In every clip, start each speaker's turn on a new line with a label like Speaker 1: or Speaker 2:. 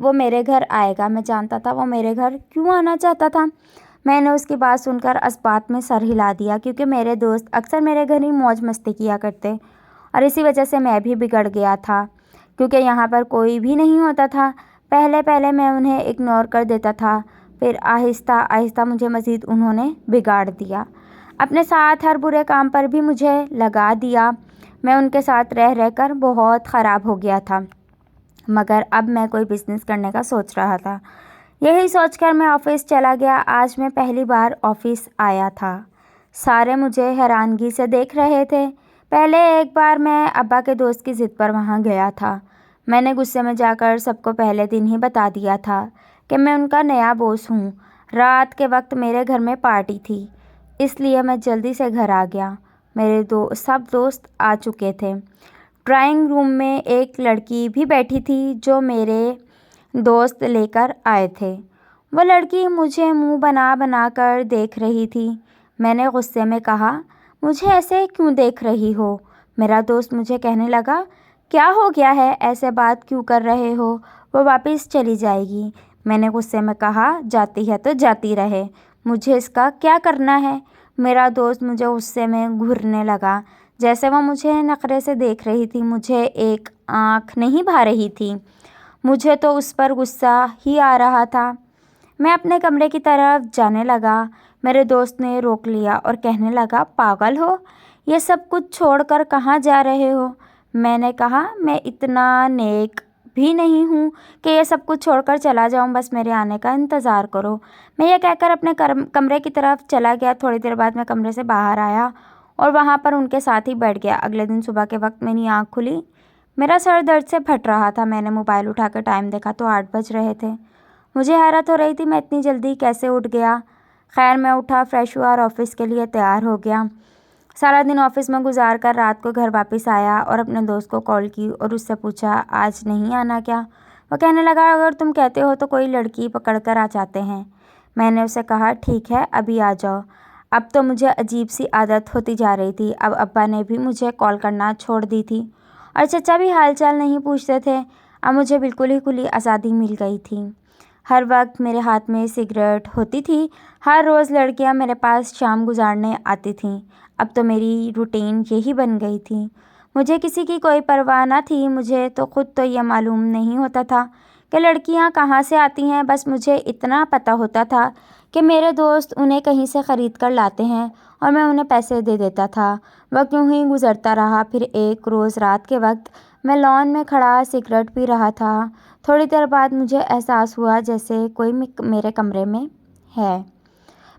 Speaker 1: وہ میرے گھر آئے گا۔ میں جانتا تھا وہ میرے گھر کیوں آنا چاہتا تھا۔ میں نے اس کی بات سن کر اس بات میں سر ہلا دیا، کیونکہ میرے دوست اکثر میرے گھر ہی موج مستی کیا کرتے، اور اسی وجہ سے میں بھی بگڑ گیا تھا، کیونکہ یہاں پر کوئی بھی نہیں ہوتا تھا۔ پہلے میں انہیں اگنور کر دیتا تھا، پھر آہستہ آہستہ مجھے مزید انہوں نے بگاڑ دیا، اپنے ساتھ ہر برے کام پر بھی مجھے لگا دیا۔ میں ان کے ساتھ رہ کر بہت خراب ہو گیا تھا، مگر اب میں کوئی بزنس کرنے کا سوچ رہا تھا۔ یہی سوچ کر میں آفس چلا گیا۔ آج میں پہلی بار آفس آیا تھا۔ سارے مجھے حیرانگی سے دیکھ رہے تھے۔ پہلے ایک بار میں ابا کے دوست کی ضد پر وہاں گیا تھا۔ میں نے غصے میں جا کر سب کو پہلے دن ہی بتا دیا تھا کہ میں ان کا نیا باس ہوں۔ رات کے وقت میرے گھر میں پارٹی تھی، اس لیے میں جلدی سے گھر آ گیا۔ میرے سب دوست آ چکے تھے۔ ڈرائنگ روم میں ایک لڑکی بھی بیٹھی تھی جو میرے دوست لے کر آئے تھے۔ وہ لڑکی مجھے منہ بنا بنا کر دیکھ رہی تھی۔ میں نے غصے میں کہا، مجھے ایسے کیوں دیکھ رہی ہو؟ میرا دوست مجھے کہنے لگا، کیا ہو گیا ہے، ایسے بات کیوں کر رہے ہو؟ وہ واپس چلی جائے گی۔ میں نے غصے میں کہا، جاتی ہے تو جاتی رہے، مجھے اس کا کیا کرنا ہے؟ میرا دوست مجھے غصے میں گھورنے لگا، جیسے وہ مجھے نخرے سے دیکھ رہی تھی، مجھے ایک آنکھ نہیں بھا رہی تھی۔ مجھے تو اس پر غصہ ہی آ رہا تھا۔ میں اپنے کمرے کی طرف جانے لگا۔ میرے دوست نے روک لیا اور کہنے لگا، پاگل ہو، یہ سب کچھ چھوڑ کر کہاں جا رہے ہو؟ میں نے کہا، میں اتنا نیک بھی نہیں ہوں کہ یہ سب کچھ چھوڑ کر چلا جاؤں، بس میرے آنے کا انتظار کرو۔ میں یہ کہہ کر اپنے کمرے کی طرف چلا گیا۔ تھوڑی دیر بعد میں کمرے سے باہر آیا اور وہاں پر ان کے ساتھ ہی بیٹھ گیا۔ اگلے دن صبح کے وقت میری آنکھ کھلی، میرا سر درد سے پھٹ رہا تھا۔ میں نے موبائل اٹھا کر ٹائم دیکھا تو 8 بج رہے تھے۔ مجھے حیرت ہو رہی تھی میں اتنی جلدی کیسے اٹھ گیا۔ خیر، میں اٹھا، فریش ہوا اور آفس کے لیے تیار ہو گیا۔ سارا دن آفس میں گزار کر رات کو گھر واپس آیا اور اپنے دوست کو کال کی اور اس سے پوچھا، آج نہیں آنا کیا؟ وہ کہنے لگا، اگر تم کہتے ہو تو کوئی لڑکی پکڑ کر آ جاتے ہیں۔ میں نے اسے کہا، ٹھیک ہے، ابھی آ جاؤ۔ اب تو مجھے عجیب سی عادت ہوتی جا رہی تھی۔ اب ابا نے بھی مجھے کال کرنا چھوڑ دی تھی اور چچا بھی حال چال نہیں پوچھتے تھے۔ اب مجھے بالکل ہی کھلی آزادی مل گئی تھی۔ ہر وقت میرے ہاتھ میں سگریٹ ہوتی تھی۔ ہر روز لڑکیاں میرے پاس شام گزارنے آتی تھیں۔ اب تو میری روٹین یہی بن گئی تھی۔ مجھے کسی کی کوئی پرواہ نہ تھی۔ مجھے تو خود تو یہ معلوم نہیں ہوتا تھا کہ لڑکیاں کہاں سے آتی ہیں، بس مجھے اتنا پتہ ہوتا تھا کہ میرے دوست انہیں کہیں سے خرید کر لاتے ہیں اور میں انہیں پیسے دے دیتا تھا۔ وقت یوں ہی گزرتا رہا۔ پھر ایک روز رات کے وقت میں لان میں کھڑا سگریٹ پی رہا تھا۔ تھوڑی دیر بعد مجھے احساس ہوا جیسے کوئی میرے کمرے میں ہے۔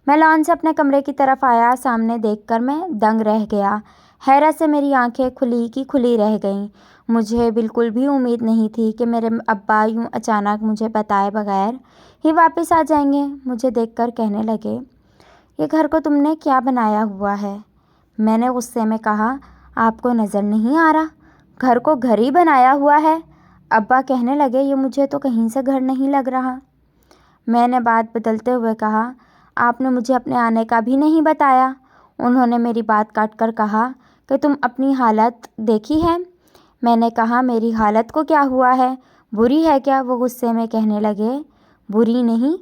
Speaker 1: میں لان سے اپنے کمرے کی طرف آیا۔ سامنے دیکھ کر میں دنگ رہ گیا۔ حیرت سے میری آنکھیں کھلی کی کھلی رہ گئیں۔ مجھے بالکل بھی امید نہیں تھی کہ میرے ابا یوں اچانک مجھے بتائے بغیر ہی واپس آ جائیں گے۔ مجھے دیکھ کر کہنے لگے، یہ گھر کو تم نے کیا بنایا ہوا ہے؟ میں نے غصے میں کہا، آپ کو نظر نہیں آ رہا؟ گھر کو گھر ہی بنایا ہوا ہے۔ ابا کہنے لگے، یہ مجھے تو کہیں سے گھر نہیں لگ رہا۔ میں نے بات بدلتے ہوئے کہا، آپ نے مجھے اپنے آنے کا بھی نہیں بتایا۔ انہوں نے میری بات کاٹ کر کہا کہ تم اپنی حالت دیکھی ہے؟ میں نے کہا، میری حالت کو کیا ہوا ہے؟ بری ہے کیا؟ وہ غصے میں کہنے لگے، بری نہیں،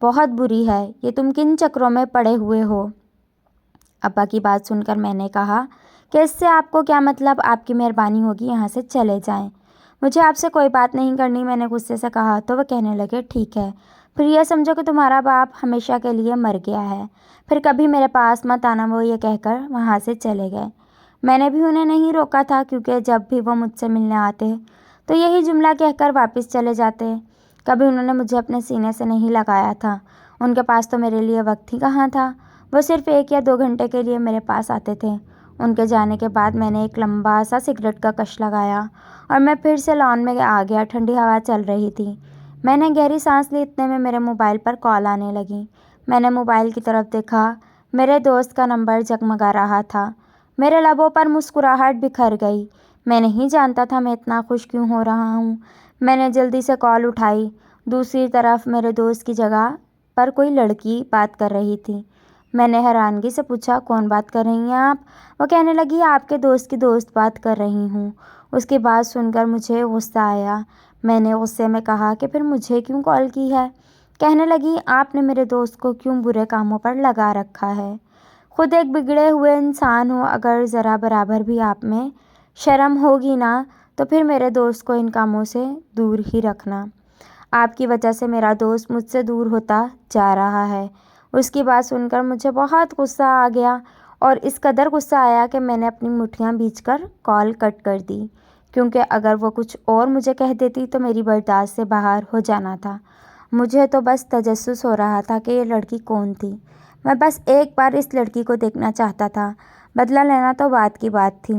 Speaker 1: بہت بری ہے۔ یہ تم کن چکروں میں پڑے ہوئے ہو؟ ابا کی بات سن کر میں نے کہا کہ اس سے آپ کو کیا مطلب؟ آپ کی مہربانی ہوگی یہاں سے چلے جائیں، مجھے آپ سے کوئی بات نہیں کرنی۔ میں نے غصے سے کہا تو وہ کہنے لگے، ٹھیک ہے، پھر یہ سمجھو کہ تمہارا باپ ہمیشہ کے لیے مر گیا ہے، پھر کبھی میرے پاس مت آنا۔ وہ یہ کہہ کر وہاں سے چلے گئے۔ میں نے بھی انہیں نہیں روکا تھا، کیونکہ جب بھی وہ مجھ سے ملنے آتے تو یہی جملہ کہہ کر واپس چلے جاتے۔ کبھی انہوں نے مجھے اپنے سینے سے نہیں لگایا تھا۔ ان کے پاس تو میرے لیے وقت ہی کہاں تھا۔ وہ صرف 1 یا 2 گھنٹے کے لیے میرے پاس آتے تھے۔ ان کے جانے کے بعد میں نے ایک لمبا سا سگریٹ کا کش لگایا اور میں پھر سے لان میں آ گیا۔ ٹھنڈی ہوا چل رہی تھی۔ میں نے گہری سانس لی، اتنے میں میرے موبائل پر کال آنے لگی۔ میں نے موبائل کی طرف دیکھا، میرے دوست کا نمبر جگمگا رہا تھا۔ میرے لبوں پر مسکراہٹ بکھر گئی۔ میں نہیں جانتا تھا میں اتنا خوش کیوں ہو رہا ہوں۔ میں نے جلدی سے کال اٹھائی۔ دوسری طرف میرے دوست کی جگہ پر کوئی لڑکی بات کر رہی تھی۔ میں نے حیرانگی سے پوچھا، کون بات کر رہی ہیں آپ؟ وہ کہنے لگی، آپ کے دوست کی دوست بات کر رہی ہوں۔ اس کی بات سن کر مجھے غصہ آیا۔ میں نے غصے میں کہا کہ پھر مجھے کیوں کال کی ہے؟ کہنے لگی آپ نے میرے دوست کو کیوں برے کاموں پر لگا رکھا ہے؟ خود ایک بگڑے ہوئے انسان ہو، اگر ذرا برابر بھی آپ میں شرم ہوگی نا تو پھر میرے دوست کو ان کاموں سے دور ہی رکھنا۔ آپ کی وجہ سے میرا دوست مجھ سے دور ہوتا جا رہا ہے۔ اس کی بات سن کر مجھے بہت غصہ آ گیا اور اس قدر غصہ آیا کہ میں نے اپنی مٹھیاں بیچ کر کال کٹ کر دی، کیونکہ اگر وہ کچھ اور مجھے کہہ دیتی تو میری برداشت سے باہر ہو جانا تھا۔ مجھے تو بس تجسس ہو رہا تھا کہ یہ لڑکی کون تھی۔ میں بس ایک بار اس لڑکی کو دیکھنا چاہتا تھا، بدلہ لینا تو بعد کی بات تھی۔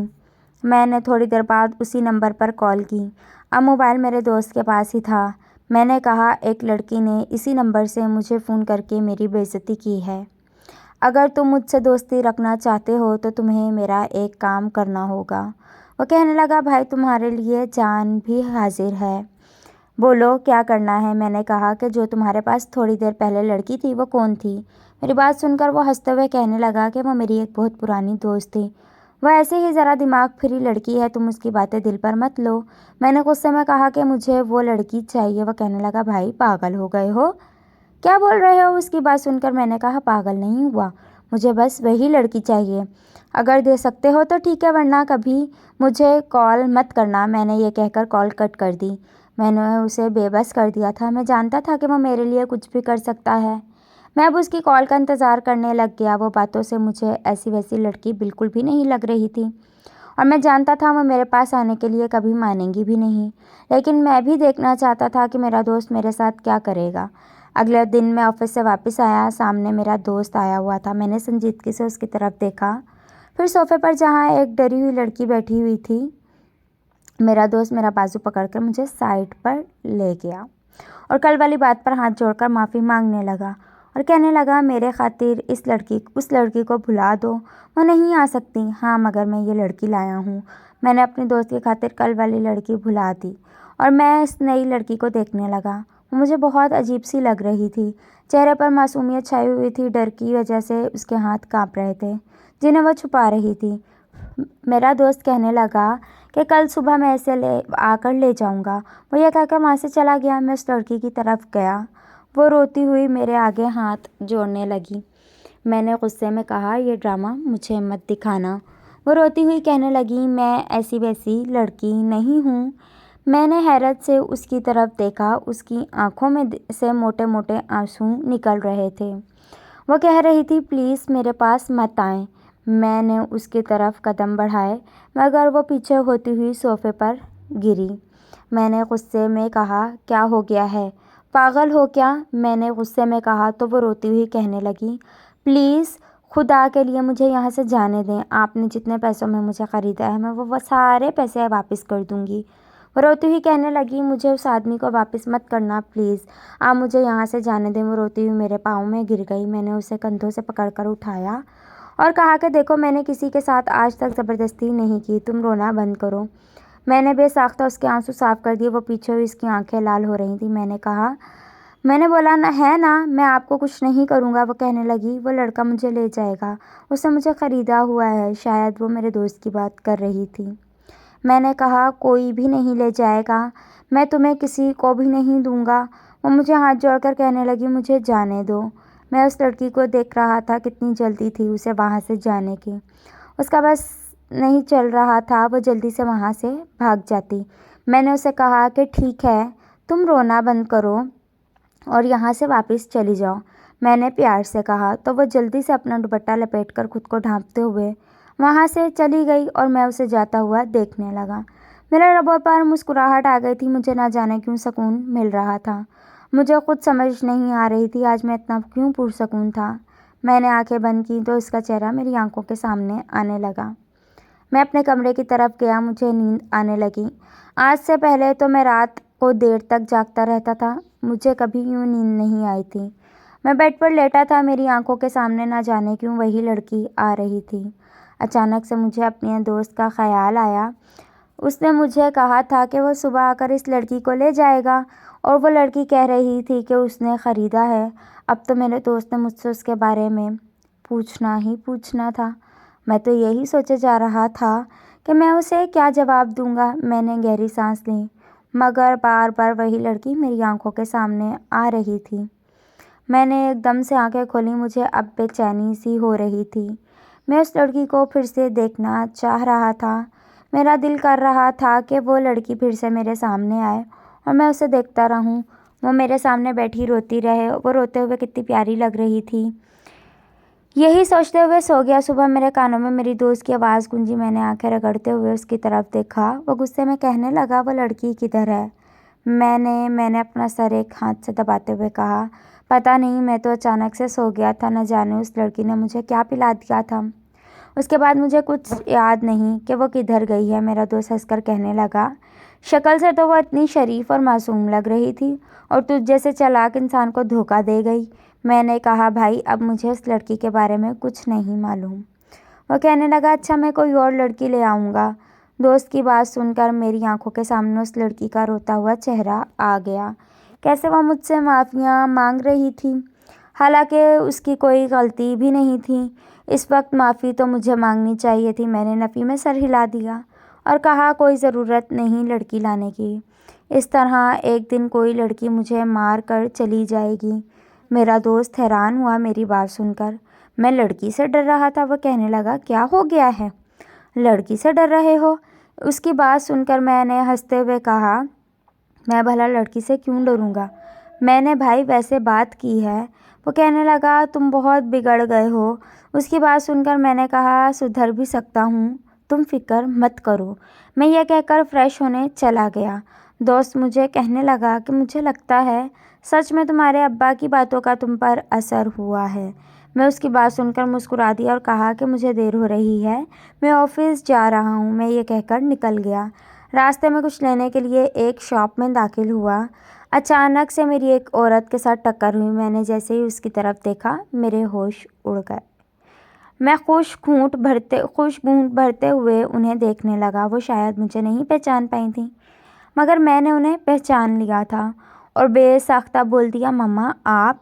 Speaker 1: میں نے تھوڑی دیر بعد اسی نمبر پر کال کی۔ اب موبائل میرے دوست کے پاس ہی تھا۔ میں نے کہا ایک لڑکی نے اسی نمبر سے مجھے فون کر کے میری بے عزتی کی ہے۔ اگر تم مجھ سے دوستی رکھنا چاہتے ہو تو تمہیں میرا ایک کام کرنا ہوگا۔ وہ کہنے لگا بھائی تمہارے لیے جان بھی حاضر ہے، بولو کیا کرنا ہے؟ میں نے کہا کہ جو تمہارے پاس تھوڑی دیر پہلے لڑکی تھی وہ کون تھی؟ میری بات سن کر وہ ہنستے ہوئے کہنے لگا کہ وہ میری ایک بہت پرانی دوست تھی، وہ ایسے ہی ذرا دماغ پھری لڑکی ہے، تم اس کی باتیں دل پر مت لو۔ میں نے غصے میں کہا کہ مجھے وہ لڑکی چاہیے۔ وہ کہنے لگا بھائی پاگل ہو گئے ہو، کیا بول رہے ہو؟ اس کی بات سن کر میں نے کہا پاگل نہیں ہوا، مجھے بس وہی لڑکی چاہیے، اگر دے سکتے ہو تو ٹھیک ہے ورنہ کبھی مجھے کال مت کرنا۔ میں نے یہ کہہ کر کال کٹ کر دی۔ میں نے اسے بے بس کر دیا تھا، میں جانتا تھا کہ وہ میرے لیے کچھ بھی کر سکتا ہے۔ میں اب اس کی کال کا انتظار کرنے لگ گیا۔ وہ باتوں سے مجھے ایسی ویسی لڑکی بالکل بھی نہیں لگ رہی تھی اور میں جانتا تھا وہ میرے پاس آنے کے لیے کبھی مانیں گی بھی نہیں، لیکن میں بھی دیکھنا چاہتا تھا کہ میرا دوست میرے ساتھ کیا کرے گا۔ اگلے دن میں آفس سے واپس آیا، سامنے میرا دوست آیا ہوا تھا۔ میں نے سنجیدگی سے اس کی طرف دیکھا، پھر صوفے پر جہاں ایک ڈری ہوئی لڑکی بیٹھی ہوئی تھی، میرا دوست میرا بازو پکڑ کر مجھے سائڈ پر لے گیا اور کل والی بات پر ہاتھ جوڑ کر معافی مانگنے لگا اور کہنے لگا میرے خاطر اس لڑکی کو بھلا دو، وہ نہیں آ سکتی۔ ہاں مگر میں یہ لڑکی لایا ہوں۔ میں نے اپنی دوست کی خاطر کل والی لڑکی بھلا دی اور میں اس نئی لڑکی کو دیکھنے لگا۔ وہ مجھے بہت عجیب سی لگ رہی تھی، چہرے پر معصومیت چھائی ہوئی تھی، ڈر کی وجہ سے اس کے ہاتھ کانپ رہے تھے جنہیں وہ چھپا رہی تھی۔ میرا دوست کہنے لگا کہ کل صبح میں اسے آ کر لے جاؤں گا۔ وہ یہ کہہ کر وہاں سے چلا گیا۔ میں اس لڑکی کی طرف گیا، وہ روتی ہوئی میرے آگے ہاتھ جوڑنے لگی۔ میں نے غصے میں کہا یہ ڈرامہ مجھے مت دکھانا۔ وہ روتی ہوئی کہنے لگی میں ایسی ویسی لڑکی نہیں ہوں۔ میں نے حیرت سے اس کی طرف دیکھا، اس کی آنکھوں میں سے موٹے موٹے آنسو نکل رہے تھے۔ وہ کہہ رہی تھی پلیز میرے پاس مت آئیں۔ میں نے اس کی طرف قدم بڑھائے مگر وہ پیچھے ہوتی ہوئی صوفے پر گری۔ میں نے غصے میں کہا کیا ہو گیا ہے، پاگل ہو کیا؟ میں نے غصے میں کہا تو وہ روتی ہوئی کہنے لگی پلیز خدا کے لیے مجھے یہاں سے جانے دیں، آپ نے جتنے پیسوں میں مجھے خریدا ہے میں وہ سارے پیسے واپس کر دوں گی۔ وہ روتی ہوئی کہنے لگی مجھے اس آدمی کو واپس مت کرنا، پلیز آپ مجھے یہاں سے جانے دیں۔ وہ روتی ہوئی میرے پاؤں میں گر گئی۔ میں نے اسے کندھوں سے پکڑ کر اٹھایا اور کہا کہ دیکھو میں نے کسی کے ساتھ آج تک زبردستی نہیں کی، تم رونا بند کرو۔ میں نے بے ساختہ اس کے آنسو صاف کر دیے، وہ پیچھے ہوئی، اس کی آنکھیں لال ہو رہی تھیں۔ میں نے بولا ہے نا میں آپ کو کچھ نہیں کروں گا۔ وہ کہنے لگی وہ لڑکا مجھے لے جائے گا، اس نے مجھے خریدا ہوا ہے۔ شاید وہ میرے دوست کی بات کر رہی تھی۔ میں نے کہا کوئی بھی نہیں لے جائے گا، میں تمہیں کسی کو بھی نہیں دوں گا۔ وہ مجھے ہاتھ جوڑ کر کہنے لگی مجھے جانے دو۔ میں اس لڑکی کو دیکھ رہا تھا، کتنی جلدی تھی اسے وہاں سے جانے کی، اس کا بس نہیں چل رہا تھا وہ جلدی سے وہاں سے بھاگ جاتی۔ میں نے اسے کہا کہ ٹھیک ہے تم رونا بند کرو اور یہاں سے واپس چلی جاؤ، میں نے پیار سے کہا، تو وہ جلدی سے اپنا دوپٹہ لپیٹ کر خود کو ڈھانپتے ہوئے وہاں سے چلی گئی اور میں اسے جاتا ہوا دیکھنے لگا۔ میرے لبوں پر مسکراہٹ آ گئی تھی، مجھے نہ جانے کیوں سکون مل رہا تھا، مجھے خود سمجھ نہیں آ رہی تھی آج میں اتنا کیوں پرسکون تھا۔ میں نے آنکھیں بند کی تو اس کا چہرہ میری آنکھوں کے سامنے آنے لگا۔ میں اپنے کمرے کی طرف گیا، مجھے نیند آنے لگی۔ آج سے پہلے تو میں رات کو دیر تک جاگتا رہتا تھا، مجھے کبھی یوں نیند نہیں آئی تھی۔ میں بیڈ پر لیٹا تھا، میری آنکھوں کے سامنے نہ جانے کیوں وہی لڑکی آ رہی تھی۔ اچانک سے مجھے اپنے دوست کا خیال آیا، اس نے مجھے کہا تھا کہ وہ صبح آ کر اس لڑکی کو لے جائے گا اور وہ لڑکی کہہ رہی تھی کہ اس نے خریدا ہے۔ اب تو میرے دوست نے مجھ سے اس کے بارے میں پوچھنا تھا۔ میں تو یہی سوچے جا رہا تھا کہ میں اسے کیا جواب دوں گا۔ میں نے گہری سانس لی، مگر بار بار وہی لڑکی میری آنکھوں کے سامنے آ رہی تھی۔ میں نے ایک دم سے آنکھیں کھولی، مجھے اب بے چینی سی ہو رہی تھی۔ میں اس لڑکی کو پھر سے دیکھنا چاہ رہا تھا۔ میرا دل کر رہا تھا کہ وہ لڑکی پھر سے میرے سامنے آئے اور میں اسے دیکھتا رہوں، وہ میرے سامنے بیٹھی روتی رہے۔ وہ روتے ہوئے کتنی پیاری لگ رہی تھی۔ یہی سوچتے ہوئے سو گیا۔ صبح میرے کانوں میں میری دوست کی آواز گونجی۔ میں نے آنکھیں رگڑتے ہوئے اس کی طرف دیکھا۔ وہ غصے میں کہنے لگا، وہ لڑکی کدھر ہے؟ میں نے اپنا سر ایک ہاتھ سے دباتے ہوئے کہا، پتہ نہیں، میں تو اچانک سے سو گیا تھا، نہ جانے اس لڑکی نے مجھے کیا پلا دیا تھا۔ اس کے بعد مجھے کچھ یاد نہیں کہ وہ کدھر گئی ہے۔ میرا دوست ہنس کر کہنے لگا، شکل سے تو وہ اتنی شریف اور معصوم لگ رہی تھی اور تجھ جیسے چالاک انسان کو دھوکہ دے گئی۔ میں نے کہا، بھائی اب مجھے اس لڑکی کے بارے میں کچھ نہیں معلوم۔ وہ کہنے لگا، اچھا میں کوئی اور لڑکی لے آؤں گا۔ دوست کی بات سن کر میری آنکھوں کے سامنے اس لڑکی کا روتا ہوا چہرہ آ گیا۔ کیسے وہ مجھ سے معافیاں مانگ رہی تھی، حالانکہ اس کی کوئی غلطی بھی نہیں تھی۔ اس وقت معافی تو مجھے مانگنی چاہیے تھی۔ میں نے نفی میں سر ہلا دیا اور کہا، کوئی ضرورت نہیں لڑکی لانے کی، اس طرح ایک دن کوئی لڑکی مجھے مار کر چلی جائے گی۔ میرا دوست حیران ہوا میری بات سن کر۔ میں لڑکی سے ڈر رہا تھا۔ وہ کہنے لگا، کیا ہو گیا ہے؟ لڑکی سے ڈر رہے ہو؟ اس کی بات سن کر میں نے ہنستے ہوئے کہا، میں بھلا لڑکی سے کیوں ڈروں گا؟ میں نے بھائی ویسے بات کی ہے۔ وہ کہنے لگا، تم بہت بگڑ گئے ہو۔ اس کی بات سن کر میں نے کہا، سدھر بھی سکتا ہوں، تم فکر مت کرو۔ میں یہ کہہ کر فریش ہونے چلا گیا۔ دوست مجھے کہنے لگا کہ مجھے لگتا ہے سچ میں تمہارے ابا کی باتوں کا تم پر اثر ہوا ہے۔ میں اس کی بات سن کر مسکرا دیا اور کہا کہ مجھے دیر ہو رہی ہے، میں آفس جا رہا ہوں۔ میں یہ کہہ کر نکل گیا۔ راستے میں کچھ لینے کے لیے ایک شاپ میں داخل ہوا۔ اچانک سے میری ایک عورت کے ساتھ ٹکر ہوئی۔ میں نے جیسے ہی اس کی طرف دیکھا، میرے ہوش اڑ گئے۔ میں خوش گھونٹ بھرتے ہوئے انہیں دیکھنے لگا۔ وہ شاید مجھے نہیں پہچان پائی تھیں، مگر میں نے انہیں پہچان لیا تھا اور بے ساختہ بول دیا، ماما آپ؟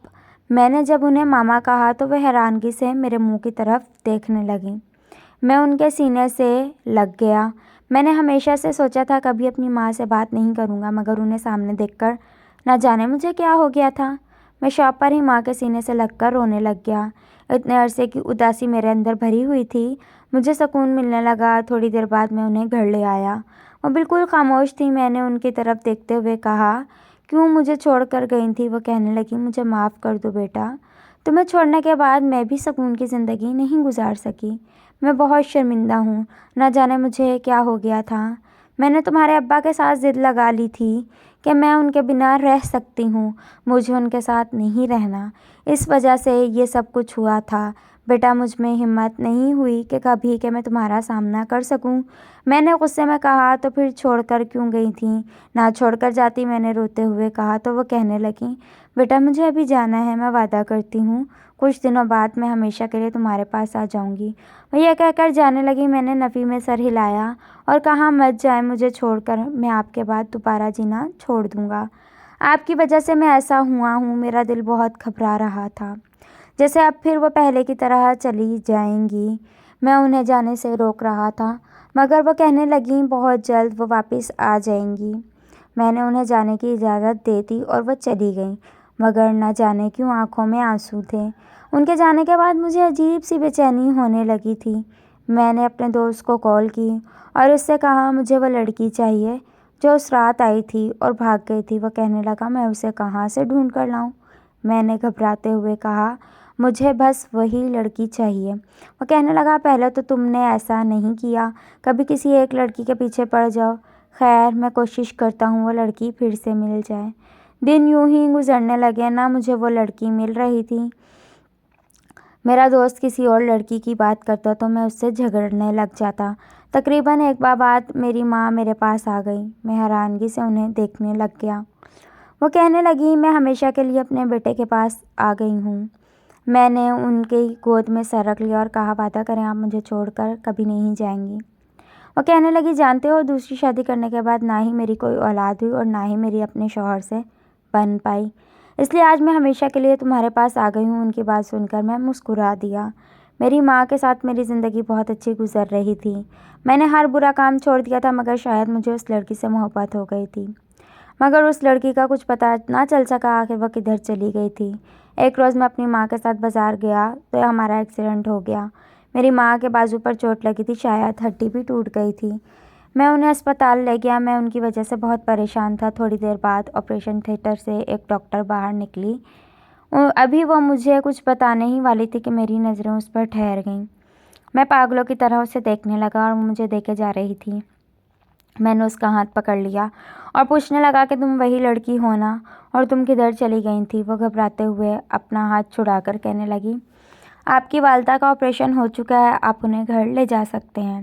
Speaker 1: میں نے جب انہیں ماما کہا تو وہ حیرانگی سے میرے منہ کی طرف دیکھنے لگیں۔ میں ان کے سینے سے لگ گیا۔ میں نے ہمیشہ سے سوچا تھا کبھی اپنی ماں سے بات نہیں کروں گا، مگر انہیں سامنے دیکھ کر نہ جانے مجھے کیا ہو گیا تھا۔ میں شاپ پر ہی ماں کے سینے سے لگ کر رونے لگ گیا۔ اتنے عرصے کی اداسی میرے اندر بھری ہوئی تھی، مجھے سکون ملنے لگا۔ تھوڑی دیر بعد میں انہیں گھر لے آیا۔ وہ بالکل خاموش تھی۔ میں نے ان کی طرف دیکھتے ہوئے کہا، کیوں مجھے چھوڑ کر گئی تھی؟ وہ کہنے لگی، مجھے معاف کر دو بیٹا، تمہیں چھوڑنے کے بعد میں بھی سکون کی زندگی نہیں گزار سکی۔ میں بہت شرمندہ ہوں، نہ جانے مجھے کیا ہو گیا تھا۔ میں نے تمہارے ابا کے ساتھ ضد لگا لی تھی کہ میں ان کے بنا رہ سکتی ہوں، مجھے ان کے ساتھ نہیں رہنا، اس وجہ سے یہ سب کچھ ہوا تھا۔ بیٹا مجھ میں ہمت نہیں ہوئی کہ کبھی کہ میں تمہارا سامنا کر سکوں۔ میں نے غصے میں کہا، تو پھر چھوڑ کر کیوں گئی تھیں؟ نہ چھوڑ کر جاتی، میں نے روتے ہوئے کہا۔ تو وہ کہنے لگیں، بیٹا مجھے ابھی جانا ہے، میں وعدہ کرتی ہوں کچھ دنوں بعد میں ہمیشہ کے لیے تمہارے پاس آ جاؤں گی۔ وہ یہ کہہ کر جانے لگی۔ میں نے نفی میں سر ہلایا اور کہا، مت جائیں مجھے چھوڑ کر، میں آپ کے بعد دوبارہ جینا چھوڑ دوں گا۔ آپ کی وجہ سے میں ایسا ہوا ہوں۔ میرا دل بہت گھبرا رہا تھا، جیسے اب پھر وہ پہلے کی طرح چلی جائیں گی۔ میں انہیں جانے سے روک رہا تھا، مگر وہ کہنے لگیں، بہت جلد وہ واپس آ جائیں گی۔ میں نے انہیں جانے کی اجازت دے دی اور وہ چلی گئیں، مگر نہ جانے کیوں آنکھوں میں آنسو تھے۔ ان کے جانے کے بعد مجھے عجیب سی بے چینی ہونے لگی تھی۔ میں نے اپنے دوست کو کال کی اور اس سے کہا، مجھے وہ لڑکی چاہیے جو اس رات آئی تھی اور بھاگ گئی تھی۔ وہ کہنے لگا، میں اسے کہاں سے ڈھونڈ کر لاؤں؟ میں نے گھبراتے ہوئے کہا، مجھے بس وہی لڑکی چاہیے۔ وہ کہنے لگا، پہلے تو تم نے ایسا نہیں کیا، کبھی کسی ایک لڑکی کے پیچھے پڑ جاؤ۔ خیر میں کوشش کرتا ہوں وہ لڑکی پھر سے مل جائے۔ دن یوں ہی گزرنے لگے، نہ مجھے وہ لڑکی مل رہی تھی۔ میرا دوست کسی اور لڑکی کی بات کرتا تو میں اس سے جھگڑنے لگ جاتا۔ تقریباً ایک ماہ بعد میری ماں میرے پاس آ گئی۔ میں حیرانگی سے انہیں دیکھنے لگ گیا۔ وہ کہنے لگی، میں ہمیشہ کے لیے اپنے بیٹے کے پاس آ گئی ہوں۔ میں نے ان کی گود میں سر رکھ لیا اور کہا، وعدہ کریں آپ مجھے چھوڑ کر کبھی نہیں جائیں گی۔ وہ کہنے لگی، جانتے ہو دوسری شادی کرنے کے بعد نہ ہی میری کوئی اولاد ہوئی اور نہ ہی میری اپنے شوہر سے بن پائی، اس لیے آج میں ہمیشہ کے لیے تمہارے پاس آ گئی ہوں۔ ان کی بات سن کر میں مسکرا دیا۔ میری ماں کے ساتھ میری زندگی بہت اچھی گزر رہی تھی۔ میں نے ہر برا کام چھوڑ دیا تھا، مگر شاید مجھے اس لڑکی سے محبت ہو گئی تھی۔ مگر اس لڑکی کا کچھ پتہ نہ چل سکا آخر وہ کدھر چلی گئی تھی۔ ایک روز میں اپنی ماں کے ساتھ بازار گیا تو ہمارا ایکسیڈنٹ ہو گیا۔ میری ماں کے بازو پر چوٹ لگی تھی، شاید ہڈی بھی ٹوٹ گئی تھی۔ میں انہیں اسپتال لے گیا۔ میں ان کی وجہ سے بہت پریشان تھا۔ تھوڑی دیر بعد آپریشن تھیٹر سے ایک ڈاکٹر باہر نکلی۔ ابھی وہ مجھے کچھ بتانے ہی والی تھی کہ میری نظریں اس پر ٹھہر گئیں۔ میں پاگلوں کی طرح اسے دیکھنے لگا اور وہ مجھے دیکھے جا رہی تھی۔ میں نے اس کا ہاتھ پکڑ لیا اور پوچھنے لگا کہ تم وہی لڑکی ہو نا، اور تم کدھر چلی گئی تھی؟ وہ گھبراتے ہوئے اپنا ہاتھ چھڑا کر کہنے لگی، آپ کی والدہ کا آپریشن ہو چکا ہے، آپ انہیں گھر لے جا سکتے ہیں۔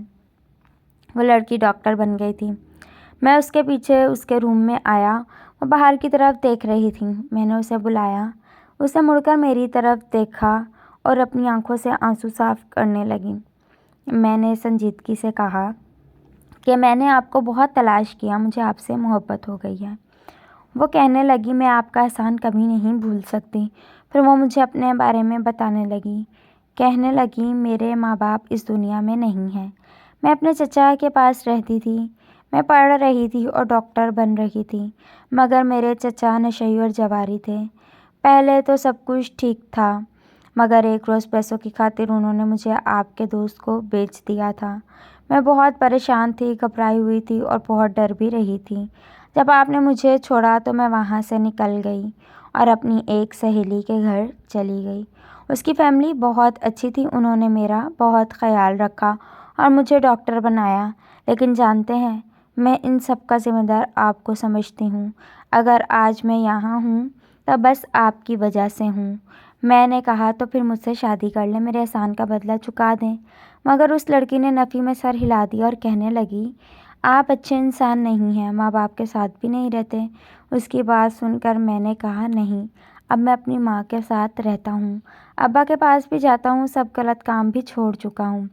Speaker 1: وہ لڑکی ڈاکٹر بن گئی تھی۔ میں اس کے پیچھے اس کے روم میں آیا۔ وہ باہر کی طرف دیکھ رہی تھی۔ میں نے اسے بلایا۔ اسے مڑ کر میری طرف دیکھا اور اپنی آنکھوں سے آنسو صاف کرنے لگی۔ میں نے سنجیدگی سے کہا کہ میں نے آپ کو بہت تلاش کیا، مجھے آپ سے محبت ہو گئی ہے۔ وہ کہنے لگی، میں آپ کا احسان کبھی نہیں بھول سکتی۔ پھر وہ مجھے اپنے بارے میں بتانے لگی۔ کہنے لگی، میرے ماں باپ اس دنیا میں نہیں ہیں۔ میں اپنے چچا کے پاس رہتی تھی۔ میں پڑھ رہی تھی اور ڈاکٹر بن رہی تھی، مگر میرے چچا نشئی اور جواری تھے۔ پہلے تو سب کچھ ٹھیک تھا، مگر ایک روز پیسوں کی خاطر انہوں نے مجھے آپ کے دوست کو بیچ دیا تھا۔ میں بہت پریشان تھی، گھبرائی ہوئی تھی اور بہت ڈر بھی رہی تھی۔ جب آپ نے مجھے چھوڑا تو میں وہاں سے نکل گئی اور اپنی ایک سہیلی کے گھر چلی گئی۔ اس کی فیملی بہت اچھی تھی، انہوں نے میرا بہت خیال رکھا اور مجھے ڈاکٹر بنایا۔ لیکن جانتے ہیں، میں ان سب کا ذمہ دار آپ کو سمجھتی ہوں۔ اگر آج میں یہاں ہوں تو بس آپ کی وجہ سے ہوں۔ میں نے کہا، تو پھر مجھ سے شادی کر لیں، میرے احسان کا بدلہ چکا دیں۔ مگر اس لڑکی نے نفی میں سر ہلا دیا اور کہنے لگی، آپ اچھے انسان نہیں ہیں، ماں باپ کے ساتھ بھی نہیں رہتے۔ اس کی بات سن کر میں نے کہا، نہیں، اب میں اپنی ماں کے ساتھ رہتا ہوں، ابا کے پاس بھی جاتا ہوں، سب غلط کام بھی چھوڑ چکا ہوں۔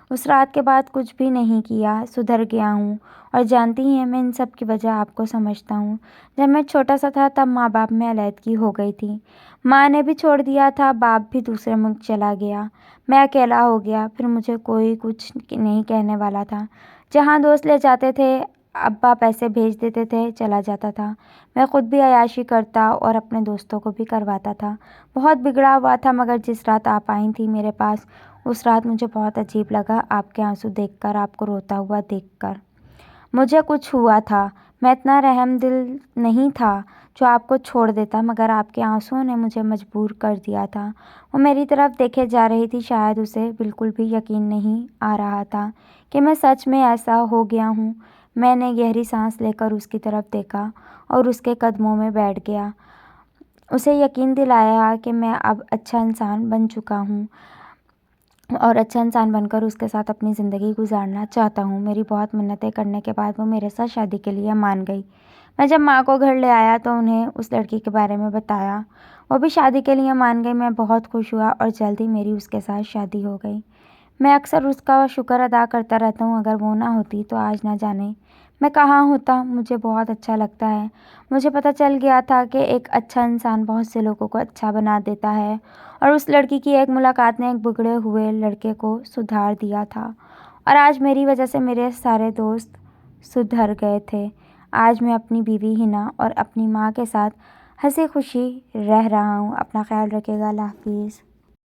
Speaker 1: اس رات کے بعد کچھ بھی نہیں کیا، سدھر گیا ہوں۔ اور جانتی ہیں، میں ان سب کی وجہ آپ کو سمجھتا ہوں۔ جب میں چھوٹا سا تھا تب ماں باپ میں علیحدگی ہو گئی تھی۔ ماں نے بھی چھوڑ دیا تھا، باپ بھی دوسرے ملک چلا گیا، میں اکیلا ہو گیا۔ پھر مجھے کوئی کچھ نہیں کہنے والا تھا۔ جہاں دوست لے جاتے تھے، ابا پیسے بھیج دیتے تھے، چلا جاتا تھا۔ میں خود بھی عیاشی کرتا اور اپنے دوستوں کو بھی کرواتا تھا۔ بہت بگڑا ہوا تھا، مگر جس رات آپ آئی تھی میرے پاس، اس رات مجھے بہت عجیب لگا، آپ کے آنسو دیکھ کر، آپ کو روتا ہوا دیکھ کر۔ مجھے کچھ ہوا تھا، میں اتنا رحم دل نہیں تھا جو آپ کو چھوڑ دیتا، مگر آپ کے آنسوؤں نے مجھے مجبور کر دیا تھا۔ وہ میری طرف دیکھے جا رہی تھی، شاید اسے بالکل بھی یقین نہیں آ رہا تھا کہ میں سچ میں ایسا ہو گیا ہوں۔ میں نے گہری سانس لے کر اس کی طرف دیکھا اور اس کے قدموں میں بیٹھ گیا، اسے یقین دلایا کہ میں اب اچھا انسان بن چکا ہوں اور اچھا انسان بن کر اس کے ساتھ اپنی زندگی گزارنا چاہتا ہوں۔ میری بہت منتیں کرنے کے بعد وہ میرے ساتھ شادی کے لیے مان گئی۔ میں جب ماں کو گھر لے آیا تو انہیں اس لڑکی کے بارے میں بتایا، وہ بھی شادی کے لیے مان گئی۔ میں بہت خوش ہوا اور جلد ہی میری اس کے ساتھ شادی ہو گئی۔ میں اکثر اس کا شکر ادا کرتا رہتا ہوں، اگر وہ نہ ہوتی تو آج نہ جانے میں کہاں ہوتا۔ مجھے بہت اچھا لگتا ہے، مجھے پتہ چل گیا تھا کہ ایک اچھا انسان بہت سے لوگوں کو اچھا بنا دیتا ہے، اور اس لڑکی کی ایک ملاقات نے ایک بگڑے ہوئے لڑکے کو سدھار دیا تھا، اور آج میری وجہ سے میرے سارے دوست سدھر گئے تھے۔ آج میں اپنی بیوی حنا اور اپنی ماں کے ساتھ ہنسی خوشی رہ رہا ہوں۔ اپنا خیال رکھیے گا۔ اللہ حافظ۔